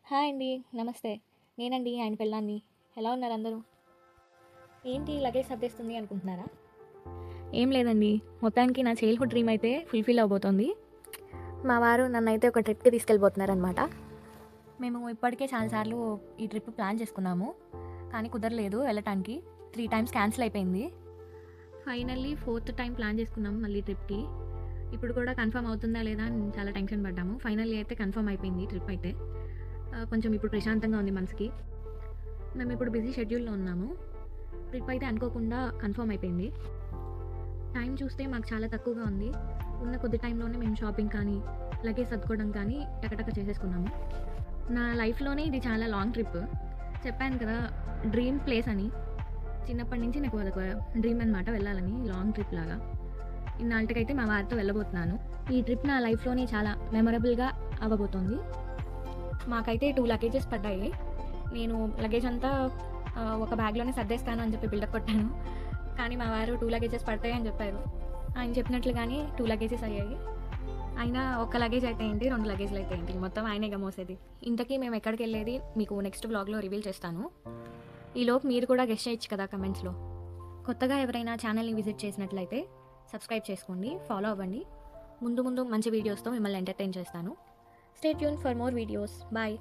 Hi అండి. నమస్తే. నేనండి ఆయన పెళ్ళాన్ని. ఎలా ఉన్నారు అందరూ? ఏంటి లగేజ్ సర్దేస్తుంది అనుకుంటున్నారా? ఏం లేదండి. మొత్తానికి నా చైల్డ్‌హుడ్ డ్రీమ్ అయితే ఫుల్‌ఫిల్ అవ్వబోతోంది. మా వారు నన్నైతే ఒక ట్రిప్‌కి తీసుకెళ్ళిపోతున్నారనమాట. మేము ఇప్పటికే చాలా సార్లు ఈ ట్రిప్ ప్లాన్ చేసుకున్నాము. కానీ కుదరలేదు వెళ్ళటానికి. 3 టైమ్స్ క్యాన్సిల్ అయిపోయింది. ఫైనల్లీ ఫోర్త్ టైమ్ ప్లాన్ చేసుకున్నాము మళ్ళీ ట్రిప్‌కి. ఇప్పుడు కూడా కన్ఫర్మ్ అవుతుందా లేదా అని చాలా టెన్షన్ పడ్డాము. ఫైనల్లీ అయితే కన్ఫర్మ్ అయిపోయింది ట్రిప్ అయితే. కొంచెం ఇప్పుడు ప్రశాంతంగా ఉంది మనసుకి. మేము ఇప్పుడు బిజీ షెడ్యూల్‌లో ఉన్నాము. ట్రిప్ అయితే అనుకోకుండా కన్ఫర్మ్ అయిపోయింది. టైం చూస్తే మాకు చాలా తక్కువగా ఉంది. ఉన్న కొద్ది టైంలోనే మేము షాపింగ్ కానీ, లగేజ్ సర్దుకోవడం కానీ టకటక చేసేసుకున్నాము. నా లైఫ్‌లోనే ఇది చాలా లాంగ్ ట్రిప్. చెప్పాను కదా! డ్రీమ్ ప్లేస్ అని. చిన్నప్పటి నుంచి నాకు అదొక డ్రీమ్ అనమాట వెళ్ళాలని లాంగ్ ట్రిప్ లాగా. ఇన్నాళ్ళకైతే మా వారితో వెళ్ళబోతున్నాను. ఈ ట్రిప్ నా లైఫ్‌లోనే చాలా మెమరబుల్‌గా అవ్వబోతోంది. మాకైతే 2 లగేజెస్ పడ్డాయి. నేను లగేజ్ అంతా ఒక బ్యాగ్‌లోనే సర్దేస్తాను అని చెప్పి బిల్డప్ కొట్టాను. కానీ మా వారు 2 లగేజెస్ పడతాయని చెప్పారు. ఆయన చెప్పినట్లుగానే 2 లగేజెస్ అయ్యాయి. అయినా ఒక్క లగేజ్ అయితే ఏంటి, 2 లగేజ్‌లు అయితే ఏంటి, మొత్తం ఆయనేగా మోసేది. ఇంతకీ మేము ఎక్కడికెళ్ళేది మీకు నెక్స్ట్ వ్లాగ్‌లో రివీల్ చేస్తాను. ఈలోపు మీరు కూడా గెస్ చేయొచ్చు కదా కమెంట్స్‌లో. కొత్తగా ఎవరైనా ఛానల్‌ని విజిట్ చేసినట్లయితే సబ్స్క్రైబ్ చేసుకోండి, ఫాలో అవ్వండి. ముందు ముందు మంచి వీడియోస్‌తో మిమ్మల్ని ఎంటర్‌టైన్ చేస్తాను. Stay tune for more videos. Bye.